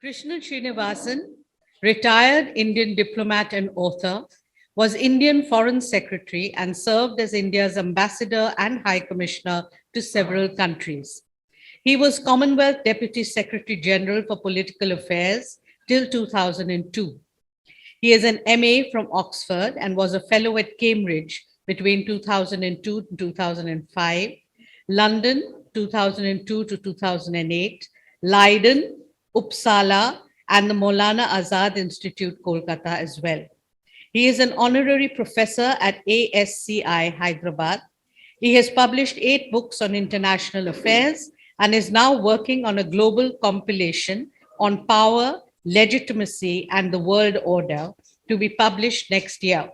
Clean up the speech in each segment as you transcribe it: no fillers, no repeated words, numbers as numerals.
Krishnan Srinivasan, retired Indian diplomat and author, was Indian Foreign Secretary and served as India's ambassador and High Commissioner to several countries. He was Commonwealth Deputy Secretary-General for Political Affairs till 2002. He is an MA from Oxford and was a fellow at Cambridge between 2002 and 2005, London 2002 to 2008, Leiden, Uppsala, and the Maulana Azad Institute Kolkata as well. He is an honorary professor at ASCI Hyderabad. He has published 8 books on international affairs and is now working on a global compilation on power, legitimacy, and the world order to be published next year.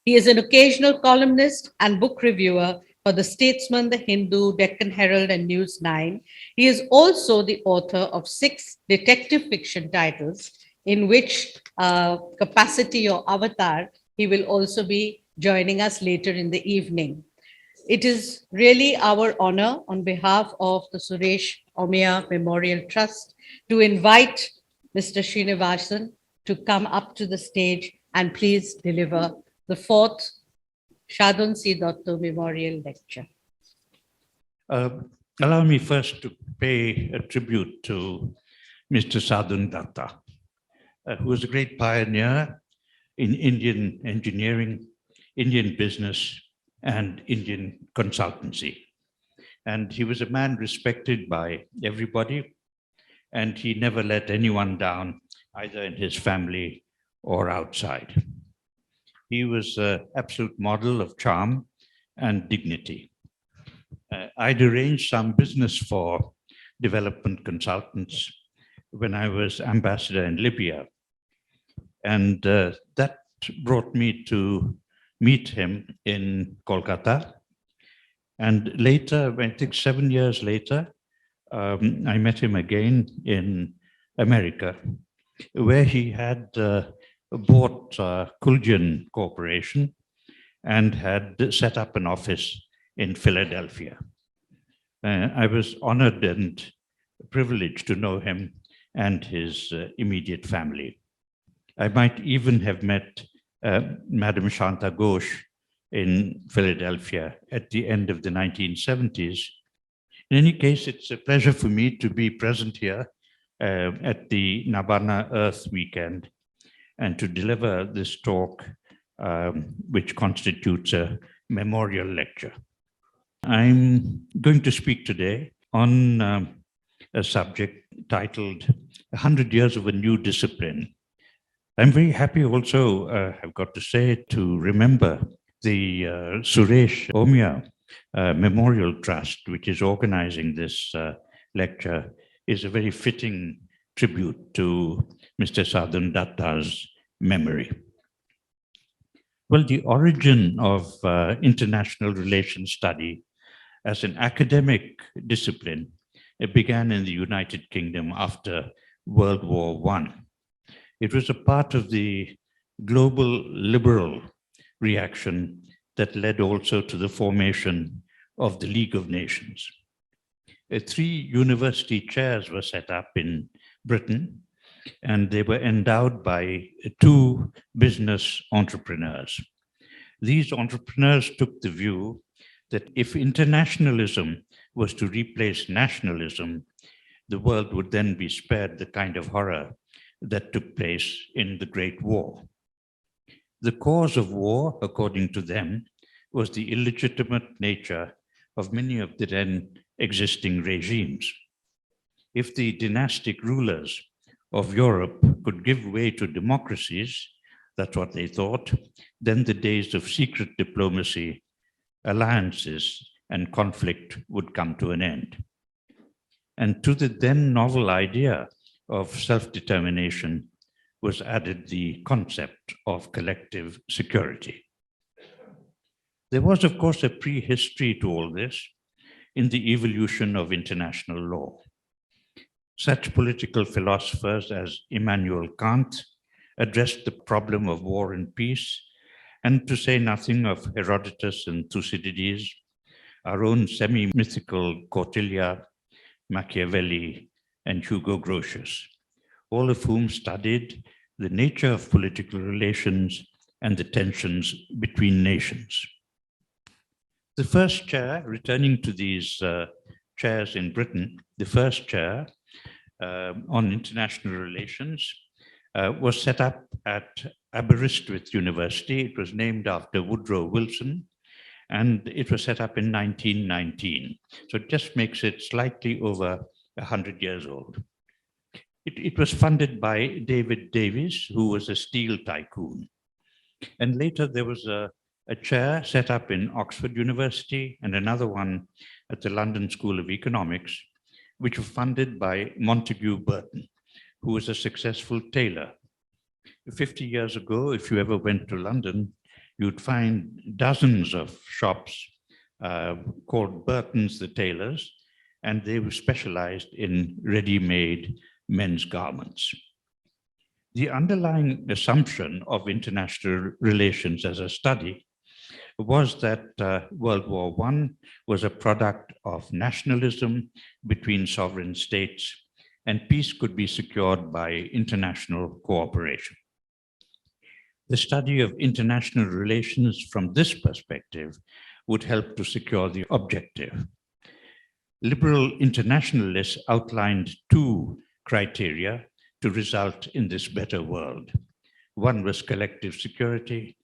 He is an occasional columnist and book reviewer for the Statesman, the Hindu, Deccan Herald and News9. He is also the author of 6 detective fiction titles, in which capacity or avatar, he will also be joining us later in the evening. It is really our honor on behalf of the Suresh Omiya Memorial Trust to invite Mr. Srinivasan to come up to the stage and please deliver the 4th Sadhan C. Dutt Memorial Lecture. Allow me first to pay a tribute to Mr. Sadhan Datta, who was a great pioneer in Indian engineering, Indian business, and Indian consultancy. And he was a man respected by everybody, and he never let anyone down, either in his family or outside. He was an absolute model of charm and dignity. I'd arranged some business for development consultants when I was ambassador in Libya. And that brought me to meet him in Kolkata. And later, I think 7 years later, I met him again in America, where he had bought Kuljan Corporation and had set up an office in Philadelphia. I was honored and privileged to know him and his immediate family. I might even have met Madam Shanta Ghosh in Philadelphia at the end of the 1970s. In any case, it's a pleasure for me to be present here at the Nabanna Earth Weekend and to deliver this talk, which constitutes a memorial lecture. I'm going to speak today on a subject titled 100 Years of a New Discipline. I'm very happy also, I've got to say, to remember the Suresh Omiya Memorial Trust, which is organizing this lecture, is a very fitting tribute to Mr. Sadhan Datta's memory. Well, the origin of international relations study as an academic discipline, it began in the United Kingdom after World War I. It was a part of the global liberal reaction that led also to the formation of the League of Nations. 3 university chairs were set up in Britain, and they were endowed by 2 business entrepreneurs. These entrepreneurs took the view that if internationalism was to replace nationalism, the world would then be spared the kind of horror that took place in the Great War. The cause of war, according to them, was the illegitimate nature of many of the then existing regimes. If the dynastic rulers of Europe could give way to democracies, that's what they thought, then the days of secret diplomacy, alliances, and conflict would come to an end. And to the then novel idea of self-determination was added the concept of collective security. There was, of course, a prehistory to all this in the evolution of international law. Such political philosophers as Immanuel Kant addressed the problem of war and peace, and to say nothing of Herodotus and Thucydides, our own semi-mythical Kautilya, Machiavelli, and Hugo Grotius, all of whom studied the nature of political relations and the tensions between nations. The first chair, returning to these chairs in Britain, the first chair on international relations was set up at Aberystwyth University. It was named after Woodrow Wilson, and it was set up in 1919. So it just makes it slightly over 100 years old. It was funded by David Davies, who was a steel tycoon. And later there was a chair set up in Oxford University and another one at the London School of Economics, which were funded by Montague Burton, who was a successful tailor. 50 years ago, if you ever went to London, you'd find dozens of shops called Burton's the Tailors, and they were specialized in ready-made men's garments. The underlying assumption of international relations as a study was that World War I was a product of nationalism between sovereign states, and peace could be secured by international cooperation. The study of international relations from this perspective would help to secure the objective. Liberal internationalists outlined two criteria to result in this better world. One was collective security,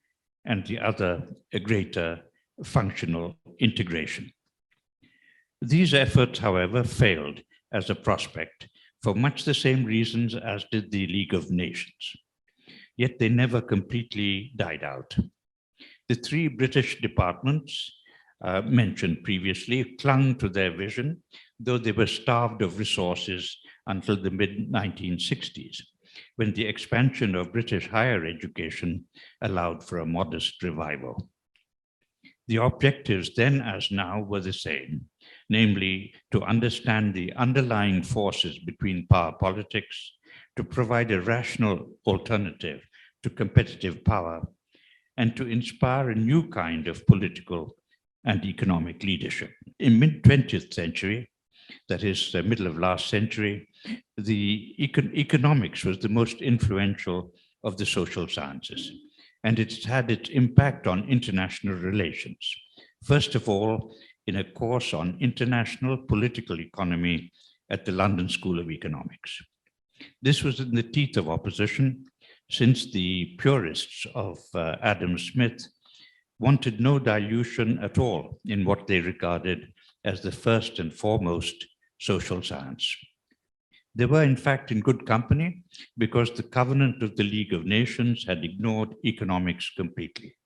and the other a greater functional integration. These efforts, however, failed as a prospect for much the same reasons as did the League of Nations. Yet they never completely died out. The three British departments mentioned previously clung to their vision, though they were starved of resources until the mid-1960s, when the expansion of British higher education allowed for a modest revival. The objectives then as now were the same, namely to understand the underlying forces between power politics, to provide a rational alternative to competitive power, and to inspire a new kind of political and economic leadership. In mid-20th century, that is the middle of last century, the economics was the most influential of the social sciences, and it's had its impact on international relations. First of all, in a course on international political economy at the London School of Economics. This was in the teeth of opposition, since the purists of Adam Smith wanted no dilution at all in what they regarded as the first and foremost social science. They were in fact in good company because the covenant of the League of Nations had ignored economics completely.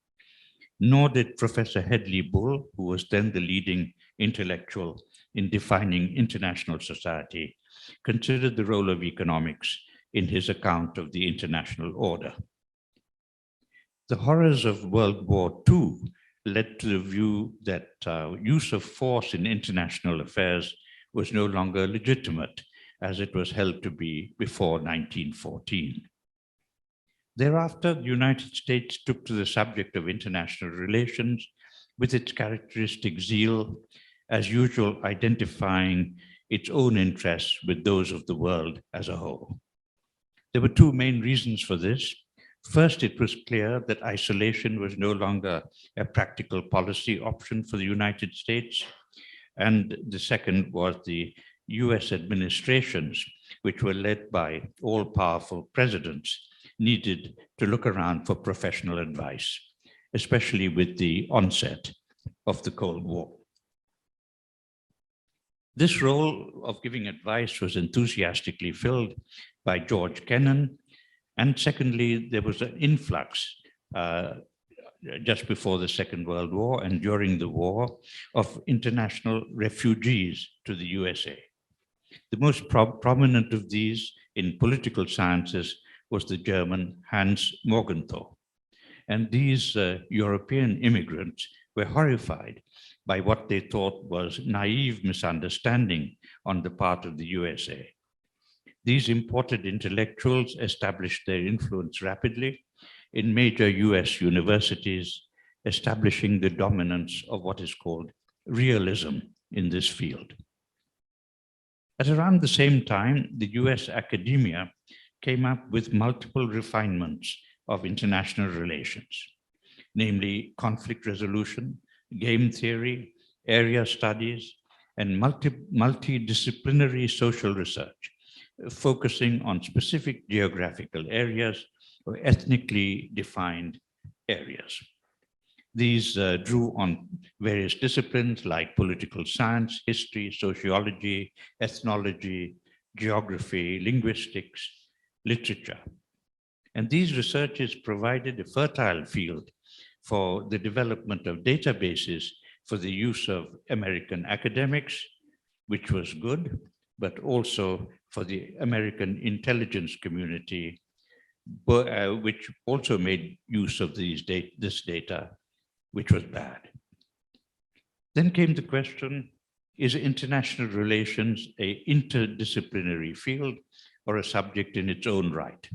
Nor did Professor Hedley Bull, who was then the leading intellectual in defining international society, consider the role of economics in his account of the international order. The horrors of World War II led to the view that use of force in international affairs was no longer legitimate, as it was held to be before 1914. Thereafter, the United States took to the subject of international relations with its characteristic zeal, as usual identifying its own interests with those of the world as a whole. There were two main reasons for this. First, it was clear that isolation was no longer a practical policy option for the United States. And the second was the US administrations, which were led by all-powerful presidents, needed to look around for professional advice, especially with the onset of the Cold War. This role of giving advice was enthusiastically filled by George Kennan. And secondly, there was an influx just before the Second World War and during the war of international refugees to the USA. The most prominent of these in political sciences was the German Hans Morgenthau. And these European immigrants were horrified by what they thought was naive misunderstanding on the part of the USA. These imported intellectuals established their influence rapidly in major US universities, establishing the dominance of what is called realism in this field. At around the same time, the US academia came up with multiple refinements of international relations, namely conflict resolution, game theory, area studies, and multidisciplinary social research, focusing on specific geographical areas or ethnically defined areas. These drew on various disciplines like political science, history, sociology, ethnology, geography, linguistics, literature. And these researches provided a fertile field for the development of databases for the use of American academics, which was good, but also for the American intelligence community, which also made use of this data, which was bad. Then came the question, is international relations an interdisciplinary field or a subject in its own right?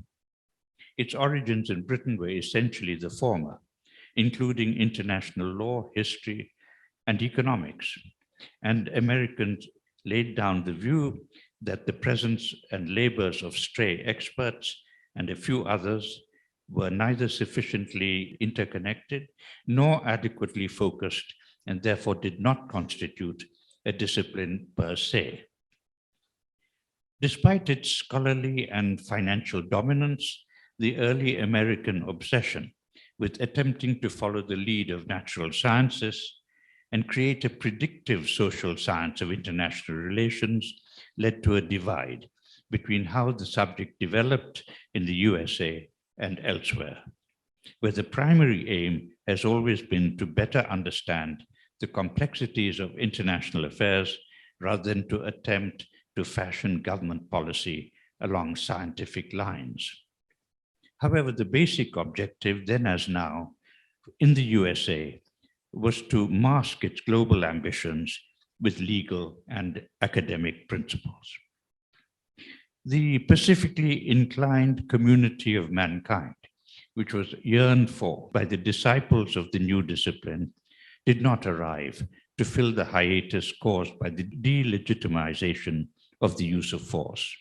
Its origins in Britain were essentially the former, including international law, history, and economics. And Americans laid down the view that the presence and labors of stray experts and a few others were neither sufficiently interconnected nor adequately focused, and therefore did not constitute a discipline per se. Despite its scholarly and financial dominance, the early American obsession with attempting to follow the lead of natural sciences and create a predictive social science of international relations led to a divide between how the subject developed in the USA and elsewhere, where the primary aim has always been to better understand the complexities of international affairs rather than to attempt to fashion government policy along scientific lines. However, the basic objective, then as now, in the USA was to mask its global ambitions with legal and academic principles. The pacifically inclined community of mankind, which was yearned for by the disciples of the new discipline, did not arrive to fill the hiatus caused by the delegitimization of the use of force.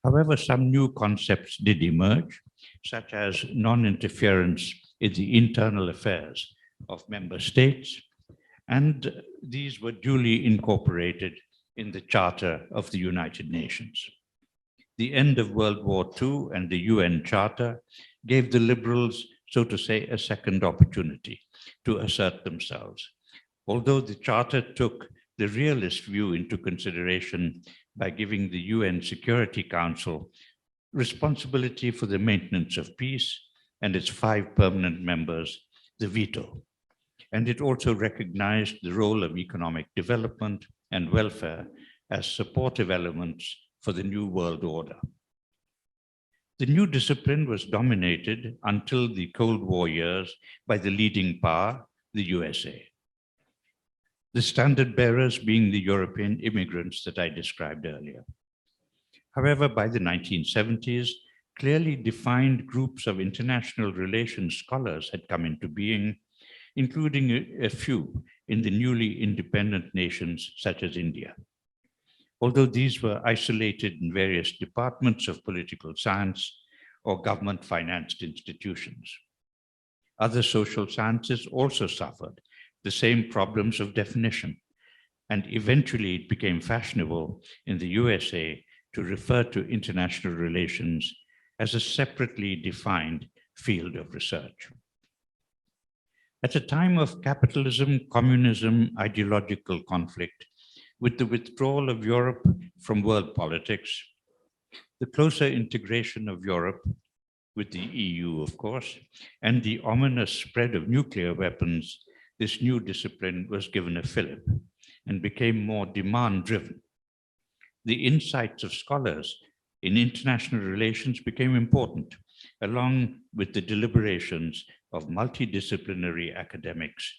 However, some new concepts did emerge, such as non-interference in the internal affairs of member states, and these were duly incorporated in the Charter of the United Nations. The end of World War II and the UN Charter gave the liberals, so to say, a second opportunity to assert themselves. Although the Charter took the realist view into consideration by giving the UN Security Council responsibility for the maintenance of peace and its 5 permanent members the veto. And it also recognized the role of economic development and welfare as supportive elements for the new world order. The new discipline was dominated until the Cold War years by the leading power, the USA. The standard bearers being the European immigrants that I described earlier. However, by the 1970s, clearly defined groups of international relations scholars had come into being, including a few in the newly independent nations such as India. Although these were isolated in various departments of political science or government-financed institutions. Other social sciences also suffered the same problems of definition, and eventually it became fashionable in the USA to refer to international relations as a separately defined field of research. At a time of capitalism, communism, ideological conflict, with the withdrawal of Europe from world politics, the closer integration of Europe with the EU, of course, and the ominous spread of nuclear weapons, this new discipline was given a fillip and became more demand-driven. The insights of scholars in international relations became important, along with the deliberations of multidisciplinary academics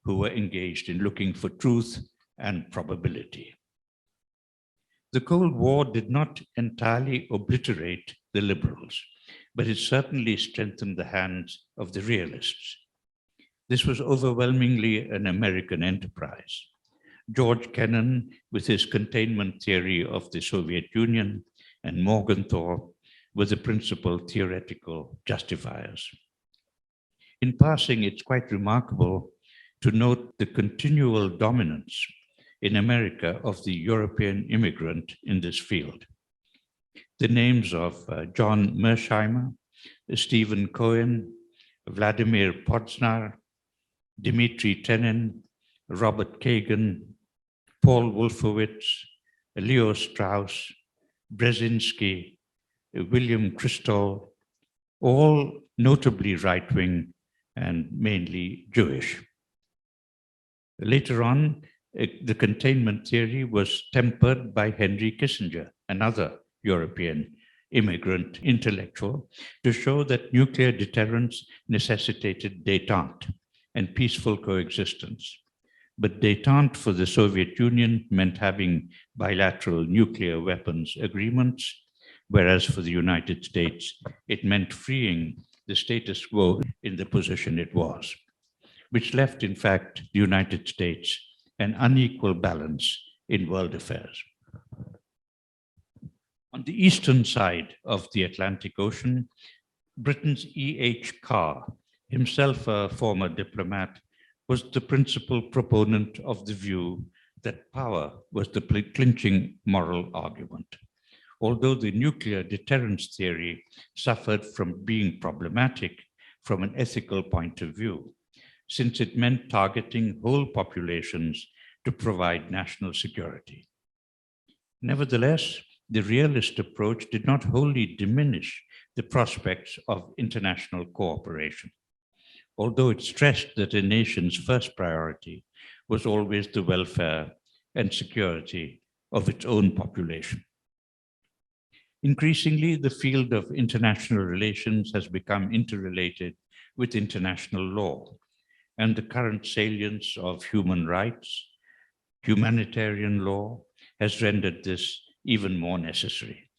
who were engaged in looking for truth and probability. The Cold War did not entirely obliterate the liberals, but it certainly strengthened the hands of the realists. This was overwhelmingly an American enterprise. George Kennan, with his containment theory of the Soviet Union, and Morgenthau, were the principal theoretical justifiers. In passing, it's quite remarkable to note the continual dominance in America of the European immigrant in this field. The names of John Mersheimer, Stephen Cohen, Vladimir Podznar, Dmitry Tenin, Robert Kagan, Paul Wolfowitz, Leo Strauss, Brzezinski, William Kristol, all notably right-wing and mainly Jewish. Later on, the containment theory was tempered by Henry Kissinger, another European immigrant intellectual, to show that nuclear deterrence necessitated détente and peaceful coexistence. But détente for the Soviet Union meant having bilateral nuclear weapons agreements, whereas for the United States, it meant freeing the status quo in the position it was, which left, in fact, the United States an unequal balance in world affairs. On the eastern side of the Atlantic Ocean, Britain's E.H. Carr, himself a former diplomat, was the principal proponent of the view that power was the clinching moral argument. Although the nuclear deterrence theory suffered from being problematic from an ethical point of view, since it meant targeting whole populations to provide national security. Nevertheless, the realist approach did not wholly diminish the prospects of international cooperation, although it stressed that a nation's first priority was always the welfare and security of its own population. Increasingly, the field of international relations has become interrelated with international law, and the current salience of human rights, humanitarian law, has rendered this even more necessary.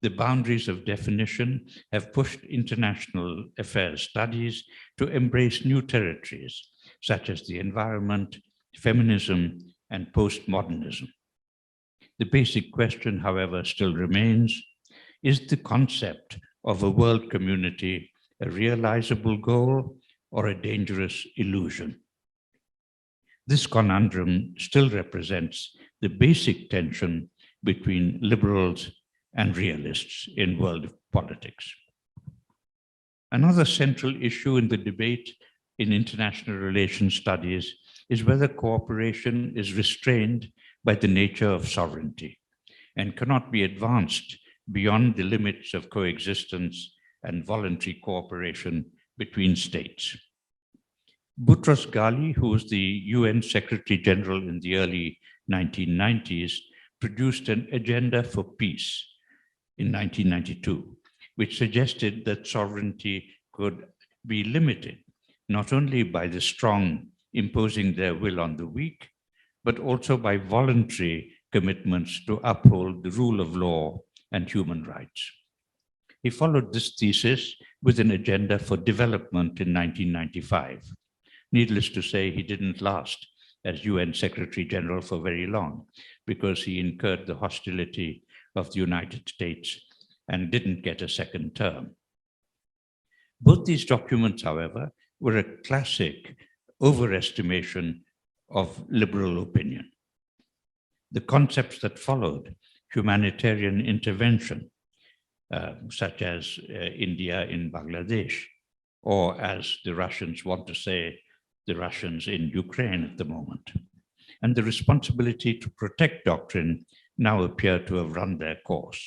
The boundaries of definition have pushed international affairs studies to embrace new territories, such as the environment, feminism, and postmodernism. The basic question, however, still remains: is the concept of a world community a realizable goal or a dangerous illusion? This conundrum still represents the basic tension between liberals and realists in world politics. Another central issue in the debate in international relations studies is whether cooperation is restrained by the nature of sovereignty and cannot be advanced beyond the limits of coexistence and voluntary cooperation between states. Boutros Ghali, who was the UN Secretary-General in the early 1990s, produced an agenda for peace in 1992, which suggested that sovereignty could be limited not only by the strong imposing their will on the weak, but also by voluntary commitments to uphold the rule of law and human rights. He followed this thesis with an agenda for development in 1995. Needless to say, he didn't last as UN Secretary-General for very long, because he incurred the hostility of the United States and didn't get a second term. Both these documents, however, were a classic overestimation of liberal opinion. The concepts that followed, humanitarian intervention, such as India in Bangladesh, or as the Russians want to say, the Russians in Ukraine at the moment, and the responsibility to protect doctrine now appear to have run their course.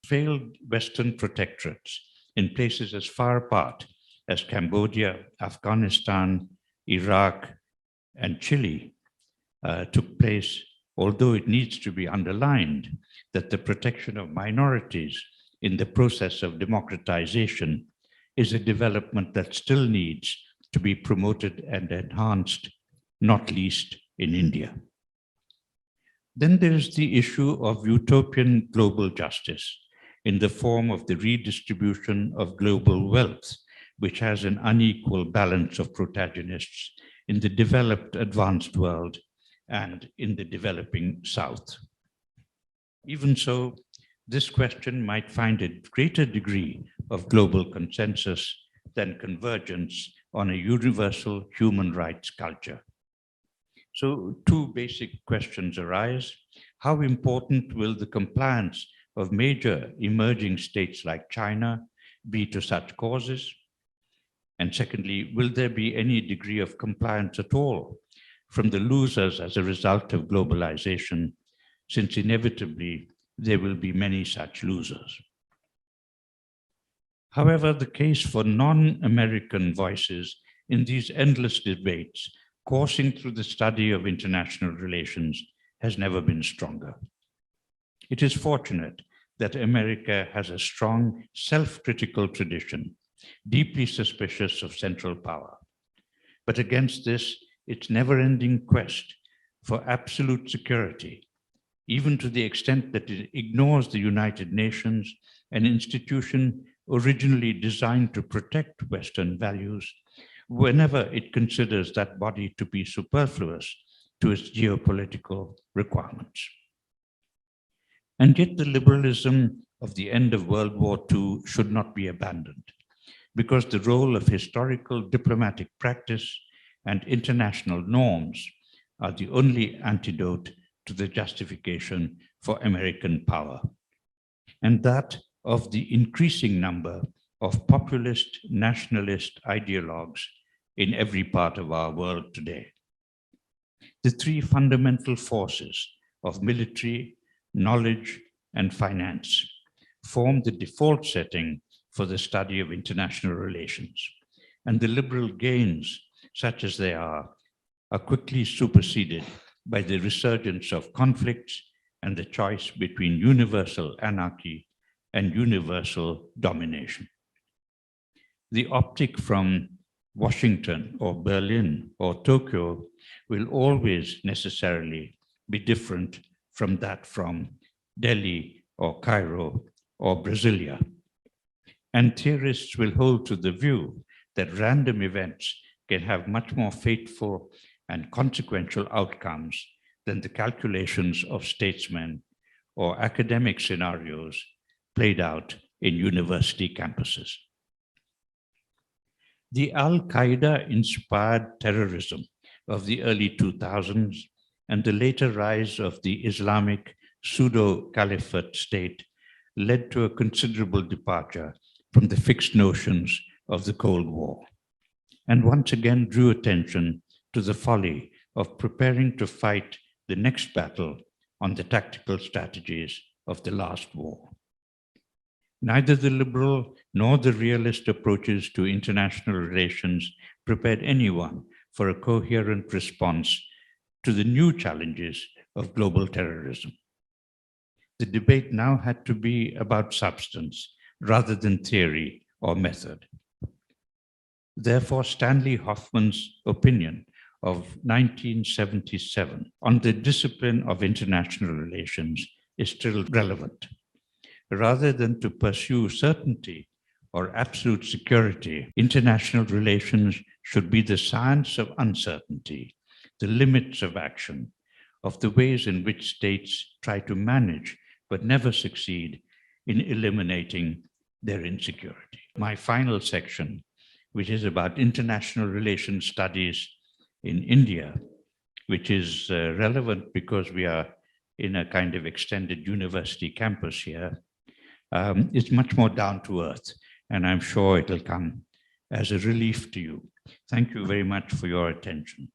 Failed Western protectorates in places as far apart as Cambodia, Afghanistan, Iraq, and Chile took place, although it needs to be underlined that the protection of minorities in the process of democratization is a development that still needs to be promoted and enhanced, not least in India. Then there is the issue of utopian global justice in the form of the redistribution of global wealth, which has an unequal balance of protagonists in the developed advanced world and in the developing South. Even so, this question might find a greater degree of global consensus than convergence on a universal human rights culture. So two basic questions arise. How important will the compliance of major emerging states like China be to such causes? And secondly, will there be any degree of compliance at all from the losers as a result of globalization, since inevitably there will be many such losers? However, the case for non-American voices in these endless debates coursing through the study of international relations has never been stronger. It is fortunate that America has a strong self-critical tradition, deeply suspicious of central power. But against this, its never-ending quest for absolute security, even to the extent that it ignores the United Nations, an institution originally designed to protect Western values, whenever it considers that body to be superfluous to its geopolitical requirements. And yet the liberalism of the end of World War II should not be abandoned, because the role of historical diplomatic practice and international norms are the only antidote to the justification for American power, and that of the increasing number of populist nationalist ideologues in every part of our world today. The three fundamental forces of military, knowledge, and finance form the default setting for the study of international relations, and the liberal gains, such as they are quickly superseded by the resurgence of conflicts and the choice between universal anarchy and universal domination. The optic from Washington or Berlin or Tokyo will always necessarily be different from that from Delhi or Cairo or Brasilia. And theorists will hold to the view that random events can have much more fateful and consequential outcomes than the calculations of statesmen or academic scenarios played out in university campuses. The Al-Qaeda-inspired terrorism of the early 2000s and the later rise of the Islamic pseudo-caliphate state led to a considerable departure from the fixed notions of the Cold War, and once again drew attention to the folly of preparing to fight the next battle on the tactical strategies of the last war. Neither the liberal nor the realist approaches to international relations prepared anyone for a coherent response to the new challenges of global terrorism. The debate now had to be about substance rather than theory or method. Therefore, Stanley Hoffman's opinion of 1977 on the discipline of international relations is still relevant. Rather than to pursue certainty or absolute security, international relations should be the science of uncertainty, the limits of action, of the ways in which states try to manage but never succeed in eliminating their insecurity. My final section, which is about international relations studies in India, which is relevant because we are in a kind of extended university campus here, is much more down to earth, and I'm sure it'll come as a relief to you. Thank you very much for your attention.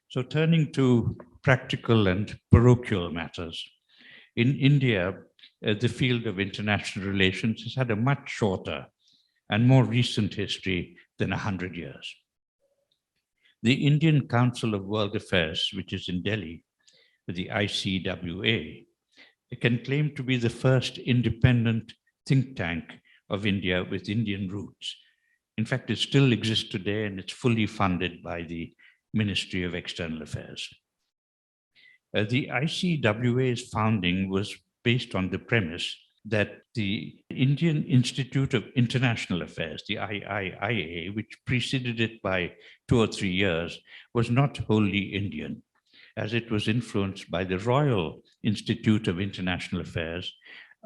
So turning to practical and parochial matters, in India, the field of international relations has had a much shorter and more recent history than 100 years. The Indian Council of World Affairs, which is in Delhi, the ICWA, it can claim to be the first independent think tank of India with Indian roots. In fact, it still exists today and it's fully funded by the Ministry of External Affairs. The ICWA's founding was based on the premise that the Indian Institute of International Affairs, the IIIA, which preceded it by 2 or 3 years, was not wholly Indian, as it was influenced by the Royal Institute of International Affairs,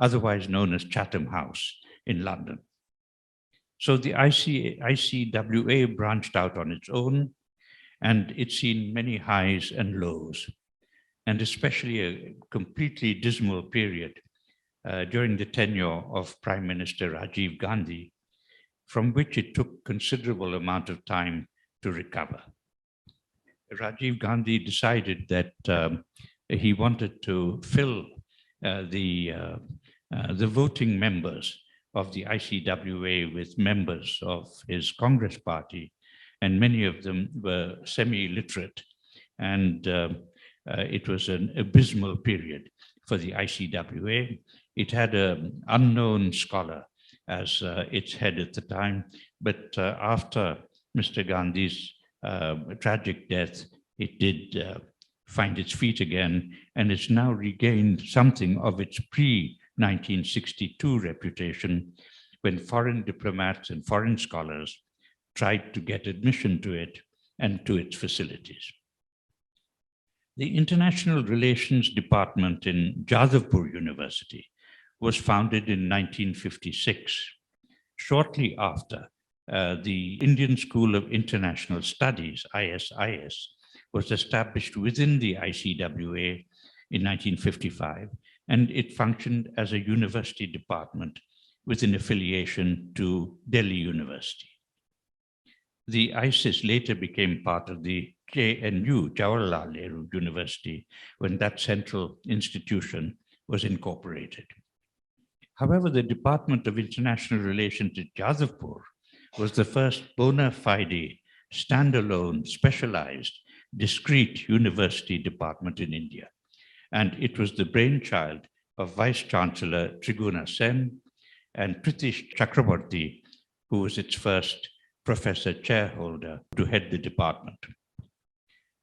otherwise known as Chatham House in London. So the ICWA branched out on its own, and it's seen many highs and lows, and especially a completely dismal period during the tenure of Prime Minister Rajiv Gandhi, from which it took considerable amount of time to recover. Rajiv Gandhi decided that he wanted to fill the voting members of the ICWA with members of his Congress party, and many of them were semi-literate, and it was an abysmal period for the ICWA. It had an unknown scholar as its head at the time, but after Mr. Gandhi's tragic death, it did find its feet again, and it's now regained something of its pre-1962 reputation when foreign diplomats and foreign scholars tried to get admission to it and to its facilities. The International Relations Department in Jadavpur University was founded in 1956, shortly after the Indian School of International Studies, ISIS, was established within the ICWA in 1955, and it functioned as a university department with an affiliation to Delhi University. The ISIS later became part of the JNU, Jawaharlal Nehru University, when that central institution was incorporated. However, the Department of International Relations at Jadavpur was the first bona fide, standalone, specialized, discrete university department in India. And it was the brainchild of Vice Chancellor Triguna Sen and Pritish Chakraborty, who was its first professor chairholder to head the department.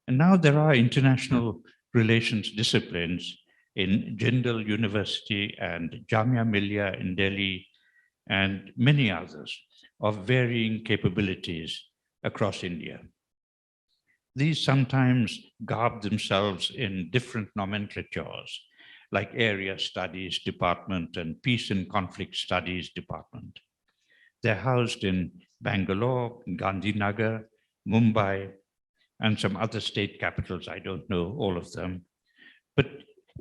And now there are international relations disciplines in Jindal University and Jamia Millia in Delhi, and many others of varying capabilities across India. These sometimes garb themselves in different nomenclatures, like Area Studies Department and Peace and Conflict Studies Department. They're housed in Bangalore, Gandhinagar, Mumbai, and some other state capitals. I don't know all of them, but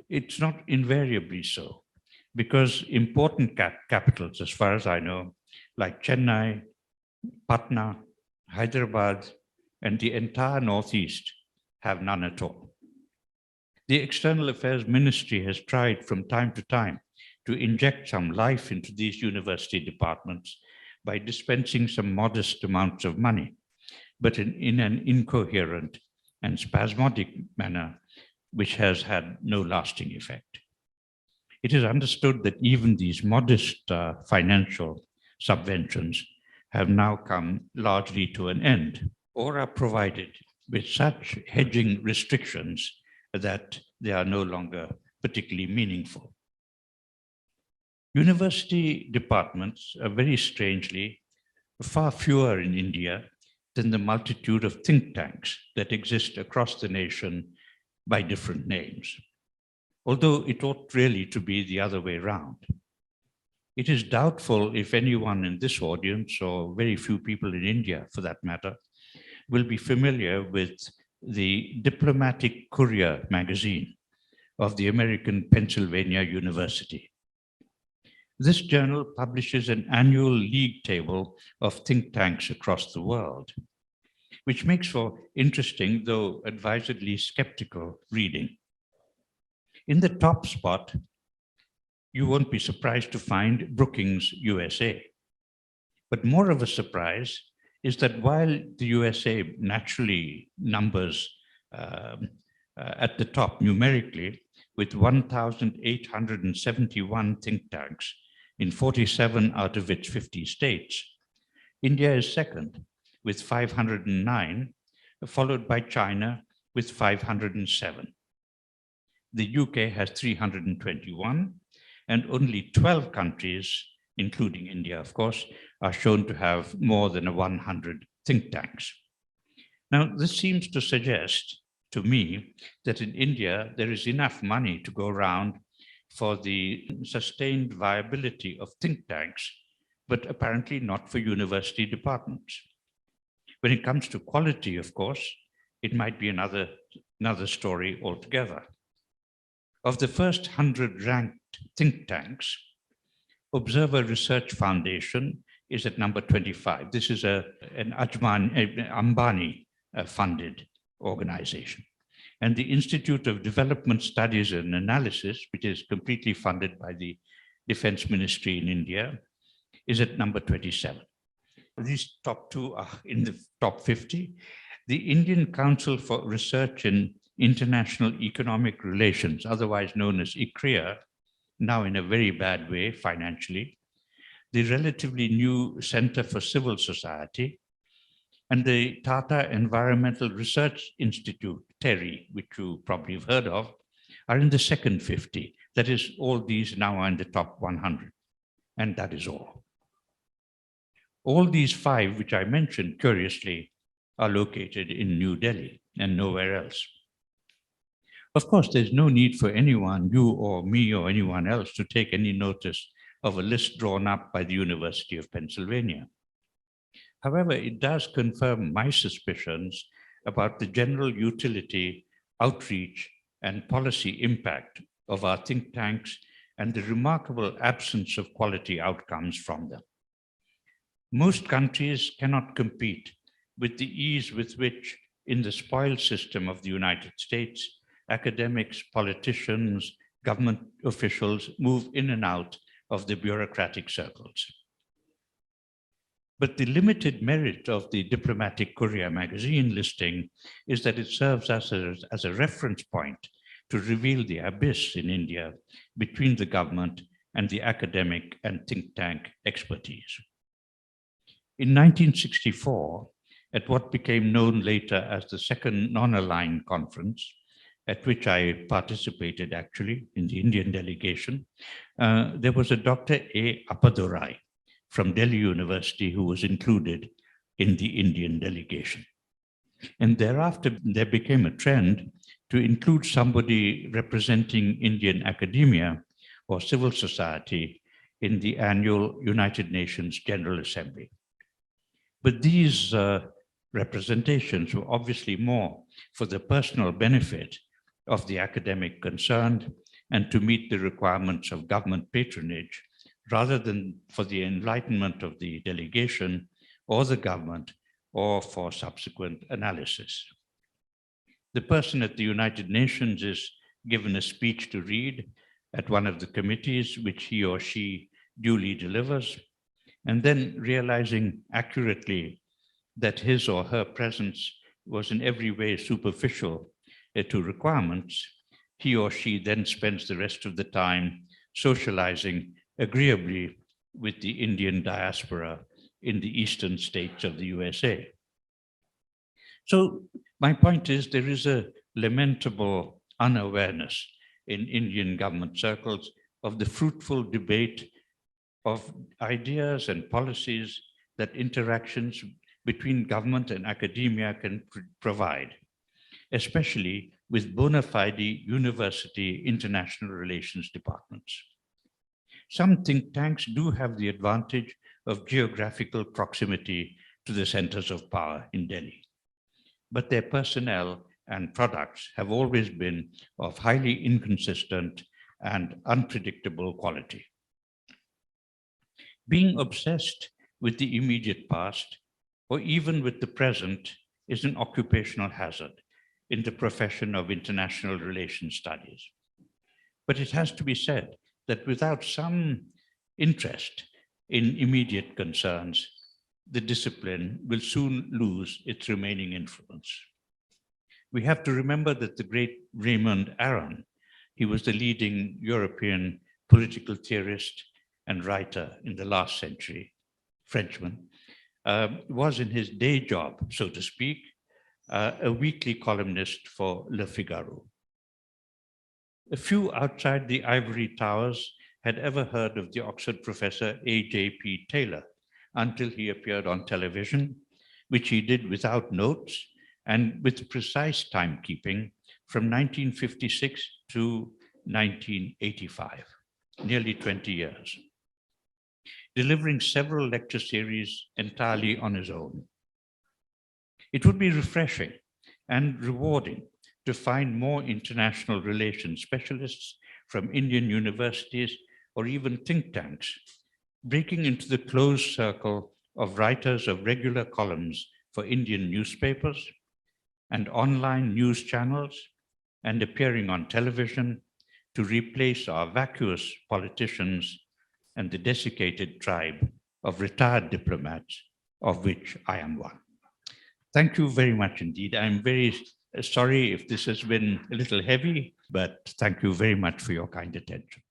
it's not invariably so, because important capitals, as far as I know, like Chennai, Patna, Hyderabad, and the entire Northeast have none at all. The External Affairs Ministry has tried from time to time to inject some life into these university departments by dispensing some modest amounts of money, but in an incoherent and spasmodic manner, which has had no lasting effect. It is understood that even these modest financial subventions have now come largely to an end, or are provided with such hedging restrictions that they are no longer particularly meaningful. University departments are very strangely far fewer in India than the multitude of think tanks that exist across the nation by different names, although it ought really to be the other way around. It is doubtful if anyone in this audience, or very few people in India for that matter, will be familiar with the Diplomatic Courier magazine of the American Pennsylvania University. This journal publishes an annual league table of think tanks across the world, which makes for interesting, though advisedly skeptical, reading. In the top spot, you won't be surprised to find Brookings, USA. But more of a surprise is that while the USA naturally numbers at the top numerically with 1,871 think tanks in 47 out of its 50 states, India is second with 509, followed by China with 507. The UK has 321, and only 12 countries, including India, of course, are shown to have more than 100 think tanks. Now, this seems to suggest to me that in India, there is enough money to go around for the sustained viability of think tanks, but apparently not for university departments. When it comes to quality, of course, it might be another story altogether. Of the first 100 ranked think tanks, Observer Research Foundation is at number 25. This is an Ambani funded organization. And the Institute of Development Studies and Analysis, which is completely funded by the Defense Ministry in India, is at number 27. These top two are in the top 50. The Indian Council for Research in International Economic Relations, otherwise known as ICRIA, now in a very bad way financially, the relatively new Center for Civil Society, and the Tata Environmental Research Institute, TERI, which you probably have heard of, are in the second 50. That is, all these now are in the top 100, and that is all. All these 5, which I mentioned curiously, are located in New Delhi and nowhere else. Of course, there's no need for anyone, you or me or anyone else, to take any notice of a list drawn up by the University of Pennsylvania. However, it does confirm my suspicions about the general utility, outreach, and policy impact of our think tanks and the remarkable absence of quality outcomes from them. Most countries cannot compete with the ease with which, in the spoils system of the United States, academics, politicians, government officials move in and out of the bureaucratic circles. But the limited merit of the Diplomatic Courier magazine listing is that it serves us as a reference point to reveal the abyss in India between the government and the academic and think tank expertise. In 1964, at what became known later as the Second Non-Aligned Conference, at which I participated actually in the Indian delegation, there was a Dr. A. Appadurai from Delhi University who was included in the Indian delegation. And thereafter, there became a trend to include somebody representing Indian academia or civil society in the annual United Nations General Assembly. But these representations were obviously more for the personal benefit of the academic concerned and to meet the requirements of government patronage, rather than for the enlightenment of the delegation or the government or for subsequent analysis. The person at the United Nations is given a speech to read at one of the committees, which he or she duly delivers, and then realizing accurately that his or her presence was in every way superficial to requirements, he or she then spends the rest of the time socializing agreeably with the Indian diaspora in the eastern states of the USA. So my point is, there is a lamentable unawareness in Indian government circles of the fruitful debate of ideas and policies that interactions between government and academia can provide, especially with bona fide university international relations departments. Some think tanks do have the advantage of geographical proximity to the centers of power in Delhi, but their personnel and products have always been of highly inconsistent and unpredictable quality. Being obsessed with the immediate past, or even with the present, is an occupational hazard in the profession of international relations studies. But it has to be said that without some interest in immediate concerns, the discipline will soon lose its remaining influence. We have to remember that the great Raymond Aron, he was the leading European political theorist and writer in the last century, Frenchman, was in his day job, so to speak, a weekly columnist for Le Figaro. A few outside the ivory towers had ever heard of the Oxford professor A.J.P. Taylor until he appeared on television, which he did without notes and with precise timekeeping from 1956 to 1985, nearly 20 years, delivering several lecture series entirely on his own. It would be refreshing and rewarding to find more international relations specialists from Indian universities or even think tanks breaking into the closed circle of writers of regular columns for Indian newspapers and online news channels and appearing on television to replace our vacuous politicians and the desiccated tribe of retired diplomats, of which I am one. Thank you very much indeed. I'm very sorry if this has been a little heavy, but thank you very much for your kind attention.